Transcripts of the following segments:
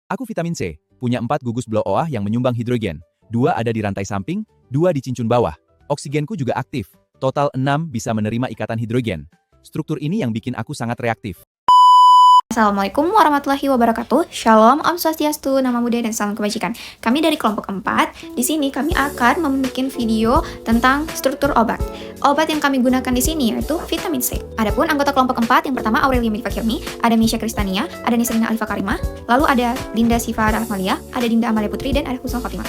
Aku vitamin C, punya 4 gugus BLOOA yang menyumbang hidrogen. 2 ada di rantai samping, 2 di cincun bawah. Oksigenku juga aktif. Total 6 bisa menerima ikatan hidrogen. Struktur ini yang bikin aku sangat reaktif. Assalamualaikum warahmatullahi wabarakatuh. Shalom, Om Swastiastu, Nama Budaya dan Salam Kebajikan. Kami dari kelompok 4. Di sini kami akan membuat video tentang struktur obat. Obat yang kami gunakan di sini yaitu vitamin C. Adapun anggota kelompok 4 yang pertama Aurelia Medifakirni, ada Misha Kristania, ada Nisrina Alifa Karimah, lalu ada Dinda Siva Rahmalia, ada Dinda Amalia Putri, dan ada Husnul Khotimah.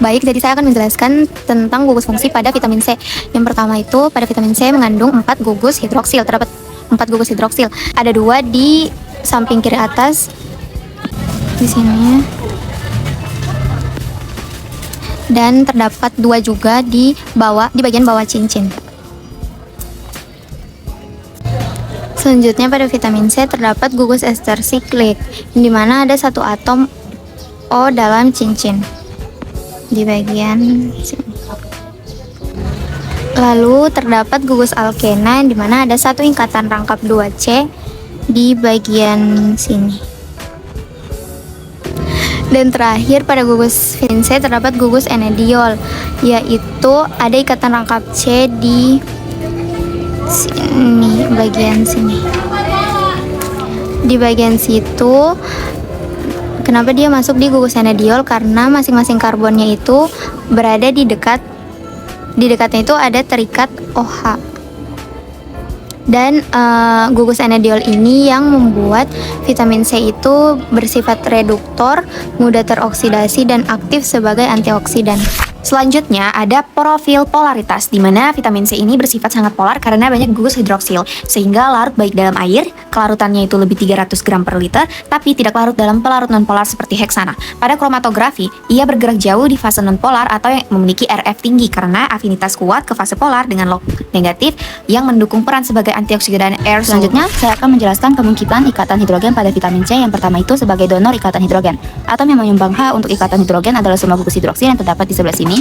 Baik, jadi saya akan menjelaskan tentang gugus fungsi pada vitamin C. Yang pertama itu, pada vitamin C mengandung 4 gugus hidroksil. Terdapat 4 gugus hidroksil. Ada 2 di samping kiri atas, di sini. Dan terdapat 2 juga di bawah, di bagian bawah cincin. Selanjutnya pada vitamin C terdapat gugus ester siklik, di mana ada 1 atom O dalam cincin di bagian sini. Lalu terdapat gugus alkena di mana ada 1 ikatan rangkap 2C di bagian sini. Dan terakhir pada gugus vitamin C terdapat gugus enediol, yaitu ada ikatan rangkap C di sini, bagian sini. Di bagian situ. Kenapa dia masuk di gugus enediol? Karena masing-masing karbonnya itu berada di dekatnya itu ada terikat OH. Dan gugus enediol ini yang membuat vitamin C itu bersifat reduktor, mudah teroksidasi dan aktif sebagai antioksidan. Selanjutnya ada profil polaritas, di mana vitamin C ini bersifat sangat polar karena banyak gugus hidroksil, sehingga larut baik dalam air, kelarutannya itu lebih 300 gram per liter, tapi tidak larut dalam pelarut nonpolar seperti heksana. Pada kromatografi, ia bergerak jauh di fase nonpolar atau yang memiliki RF tinggi karena afinitas kuat ke fase polar dengan log negatif yang mendukung peran sebagai antioksidan air. Selanjutnya, saya akan menjelaskan kemungkinan ikatan hidrogen pada vitamin C. Yang pertama itu sebagai donor ikatan hidrogen. Atom yang menyumbang H untuk ikatan hidrogen adalah semua gugus hidroksil yang terdapat di sebelah sini.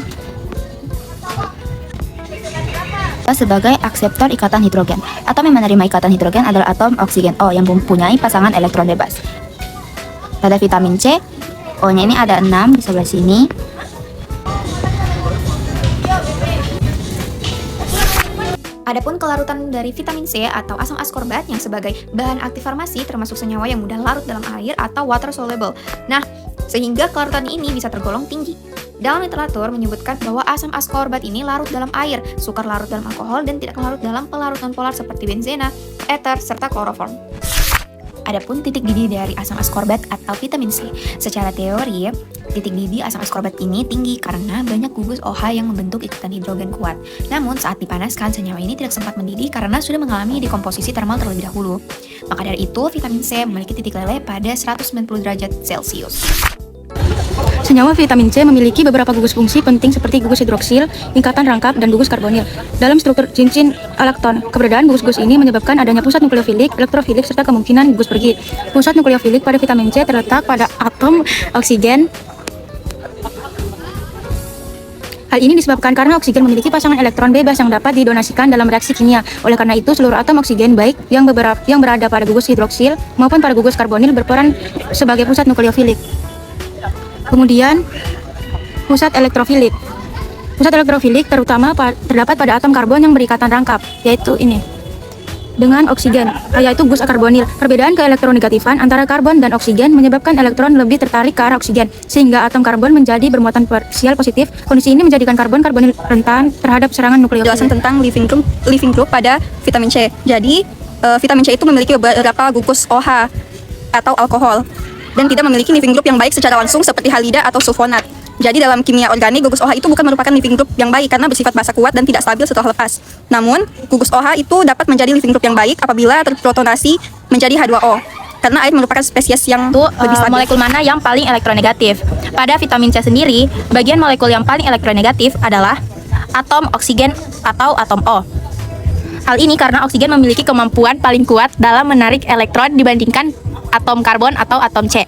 Sebagai akseptor ikatan hidrogen. Atom yang menerima ikatan hidrogen adalah atom oksigen O yang mempunyai pasangan elektron bebas. Pada vitamin C, O-nya ini ada 6 di sebelah sini. Adapun kelarutan dari vitamin C atau asam askorbat yang sebagai bahan aktif farmasi termasuk senyawa yang mudah larut dalam air atau water soluble. Nah, sehingga kelarutan ini bisa tergolong tinggi. Dalam literatur menyebutkan bahwa asam askorbat ini larut dalam air, sukar larut dalam alkohol, dan tidak larut dalam pelarut nonpolar seperti benzena, ether, serta kloroform. Adapun titik didih dari asam askorbat atau vitamin C. Secara teori, titik didih asam askorbat ini tinggi karena banyak gugus OH yang membentuk ikatan hidrogen kuat. Namun saat dipanaskan, senyawa ini tidak sempat mendidih karena sudah mengalami dekomposisi termal terlebih dahulu. Maka dari itu, vitamin C memiliki titik leleh pada 190 derajat Celcius. Senyawa vitamin C memiliki beberapa gugus fungsi penting seperti gugus hidroksil, ikatan rangkap, dan gugus karbonil. Dalam struktur cincin alakton, keberadaan gugus-gugus ini menyebabkan adanya pusat nukleofilik, elektrofilik, serta kemungkinan gugus pergi. Pusat nukleofilik pada vitamin C terletak pada atom oksigen. Hal ini disebabkan karena oksigen memiliki pasangan elektron bebas yang dapat didonasikan dalam reaksi kimia. Oleh karena itu, seluruh atom oksigen baik yang berada pada gugus hidroksil maupun pada gugus karbonil berperan sebagai pusat nukleofilik. Kemudian, pusat elektrofilik. Pusat elektrofilik terutama terdapat pada atom karbon yang berikatan rangkap, yaitu ini, dengan oksigen, yaitu gus karbonil. Perbedaan keelektronegatifan antara karbon dan oksigen menyebabkan elektron lebih tertarik ke arah oksigen, sehingga atom karbon menjadi bermuatan parsial positif. Kondisi ini menjadikan karbonil rentan terhadap serangan nukleofilik. Penjelasan tentang living group pada vitamin C. Jadi, vitamin C itu memiliki beberapa gugus OH atau alkohol dan tidak memiliki living group yang baik secara langsung seperti halida atau sulfonat. Jadi dalam kimia organik, gugus OH itu bukan merupakan living group yang baik karena bersifat basa kuat dan tidak stabil setelah lepas. Namun, gugus OH itu dapat menjadi living group yang baik apabila terprotonasi menjadi H2O. Karena air merupakan spesies yang lebih stabil. Molekul mana yang paling elektronegatif? Pada vitamin C sendiri, bagian molekul yang paling elektronegatif adalah atom oksigen atau atom O. Hal ini karena oksigen memiliki kemampuan paling kuat dalam menarik elektron dibandingkan atom karbon atau atom C.